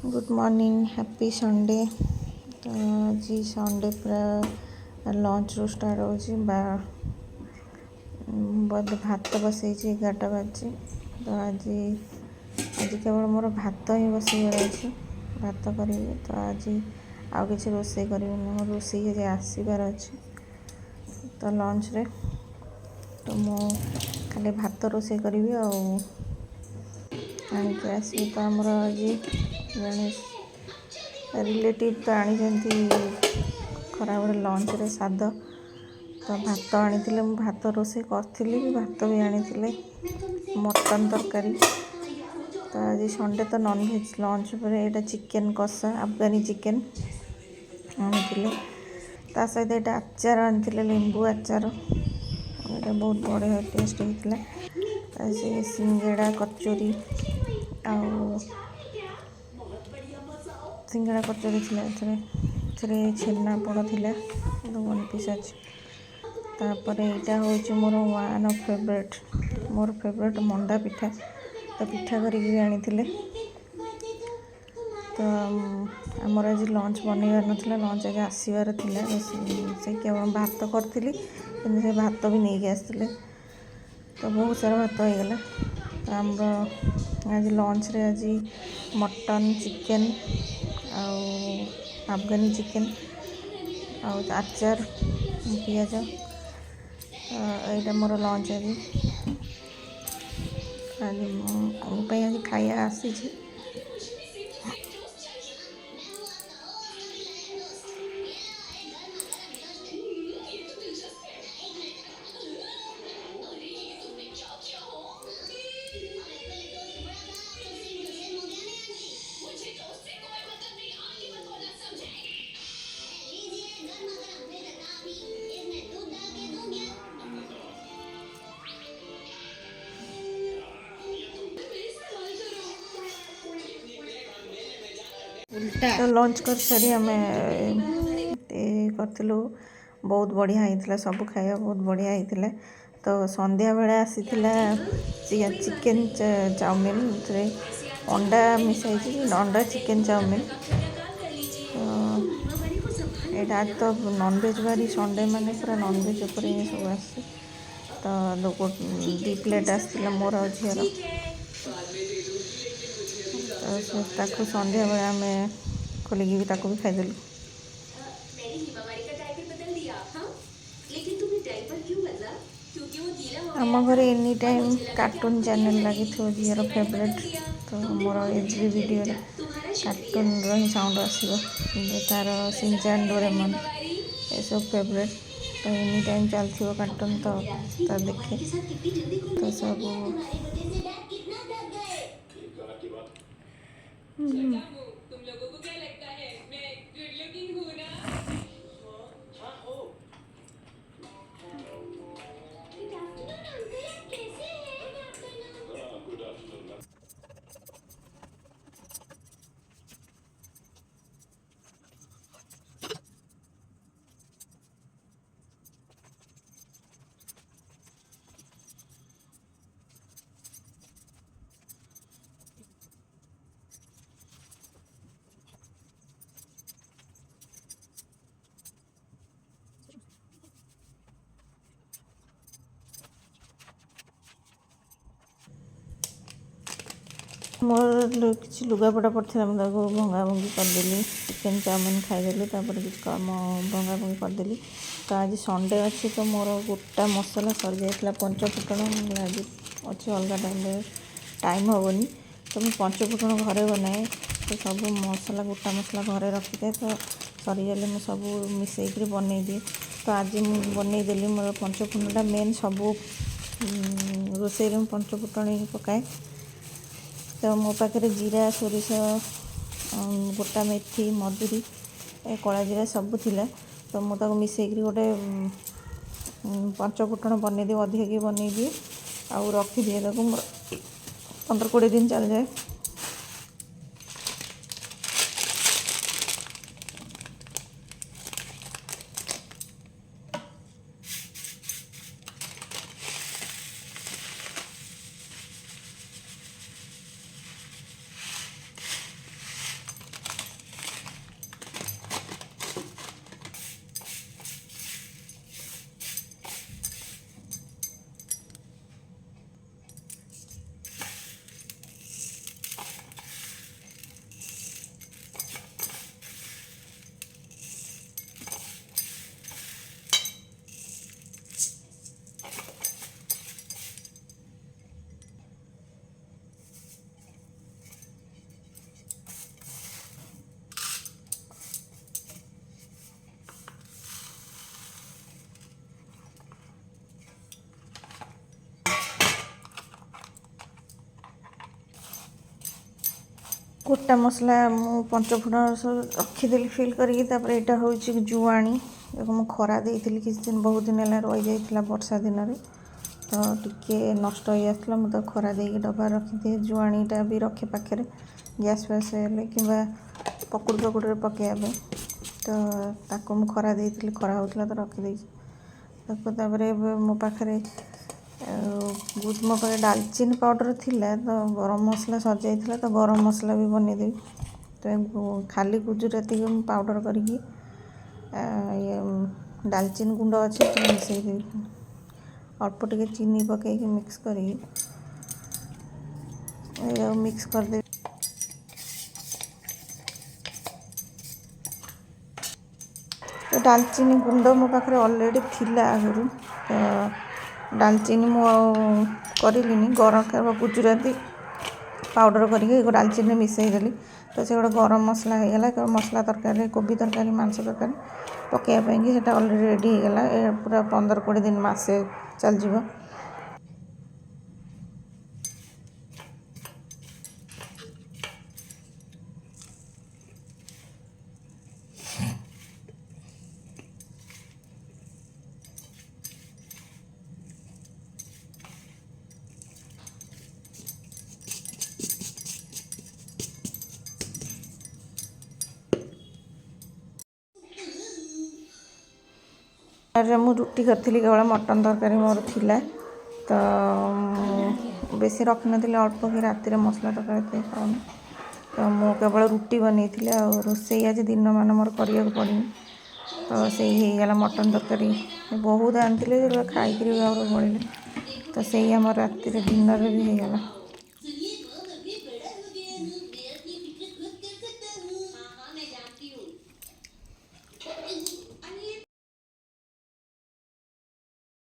Good morning happy Sunday. तो आज Sunday पूरा लंच रू स्टार्ट हो बोध भात बसई 11टा बाजी। तो आज आज केवल मोर भात ही बसईबार अच्छे भात करी। तो आज आउ कि रोषे कर रोषे आज आसबार अच्छे तो लंच रे तो मु खाली भात रोषे करी आनिक आसबि। तो आमर आज जड़े रिलेटिव तो आनी खराब लंच रे साद तो भात आनी भात रोषे करी भी भात भी आनी मटन तरकारी। तो आज संडे तो नॉनवेज लंच पर यहाँ चिकेन कषा अफगानी चिकेन आनी ता सहित ये आचार आनी लेंबू आचार ये बहुत बढ़िया टेस्ट होता है। सिंगेड़ा कचोरी आउ सिंगड़ा कचोरी थी छेनापोड़ थी 1 पीस अच्छे। तापर यहाँ हूँ more one of favourite more favourite manda pitha तो पिठा करी आनी। तो आमर आज लंच बनइबार ना लंच आज आसबार से केवल भात करी कि भात भी नहीं आसते तो बहुत सारा भात होगला। तो आमर आज लंच रे आज मटन चिकेन अफगानी चिकेन आचार पियाज यहाँ मोर लंच आज आज खाया आसी। तो लंच कर सारी आम करूँ बहुत बढ़िया होता सब खाया बहुत बढ़िया होता। तो संध्या बेले आसी चिकेन चाउमिन अंडा मिसाई अंडा चिकेन चाउमिन। तो यहाँ तो नॉनवेज बारी संडे माने पूरा नॉनवेज उपर सब आस। तो 2 प्लेट आसाला मोर और झीर तो संध्या बेले आम खोलिकी भी खाईदेलु। आम घर एनी टाइम कार्टून चैनल लगी झीर फेवरेट तो मोर एवरी वीडियो कार्टून ही साउंड आसो तार सिंचैन डोरेमन ये सब फेवरेट तो एनी टाइम चलती कार्टून तो देखे तो सब तुम लोगों को क्या लगता है मैं गुड लुकिंग हूँ ना। मोर किसी लुगापटा पड़ता मुझे भंगा भंगी करदेली चिकेन चाउमिन खाईदेली किसी भंगा भंगी करदेली। तो आज संडे अच्छी तो मोर गोटा मसला सरी जाता पंचफुटण आज अच्छे अलग टाइम हेनी तो मुझे पंचफुटण घरे बनाए तो सब मसला गोटा मसला घरे रखी था तो सरीगले मुझे सब मिसेक बनई दिए। तो आज मुझे बनईदेली मोर पंचफुटणटा मेन सब रोषे में पंचफुटण ही पकाए। तो मो पाखे जीरा सोरिष गोटा मेथी मधुरी कला जीरा सब थिला तो मुझे मिसेक गोटे पंचफुटण बनई दिए अधिक की बनई दिए आउ रखिदिए 15-20 दिन चल जाए। गोटा मसला मु 5 फुटन रखीदेली फिल करके तापर एटा होची जुआणी मु खरा देइथिली किछ दिन बहुत दिन है रही जाइथिला वर्षा दिन रे तो टिके नष्ट हो जाता मुझे तो खरा देकी डब्बा रखी दिए जुआणीटा भी रखे पाखे गैस फैस हेल्ले कि पकुड़ पकड़े तो ताको मु खरा देइथिली खरा होता तो रखीदे मो पाखे मो पाखे डालचीनी पाउडर थिला तो गरम मसला सजाइथिला तो गरम मसला भी बनईदेवी तो खाली गुजराती पाउडर करके डालचीनी गुंड अच्छे तो मिसईदेवी अल्प टिके चीनी पकईकि मिक्स कर मिक्स करदे तो डालचीनी गुंड मो पाखे ऑलरेडी थिला आगु तो डालचीनी मु करलिनी गरम गुजराती पाउडर करके डालचीनी मिसईदेली तो से गोटे गरम मसला होगा मसला तरकारी कोबी तरकारी मांस तरकारी पकड़ापी से ऑलरेडी रेडी होगला पूरा 15-20 दिन मसे चल जीवो मु रुटी करी केवल मटन तरकारी मोर थिला तो बेसी रखी नी अल्प कि राति मसला तरकारी खाऊनी तो मु केवल रुटी बनई थी रोसई आज दिन मान मोर करिया पड़नी तो से गला मटन तरकारी बहुत आनी खाई बढ़ले तो से आम राति डिनर भी होगला।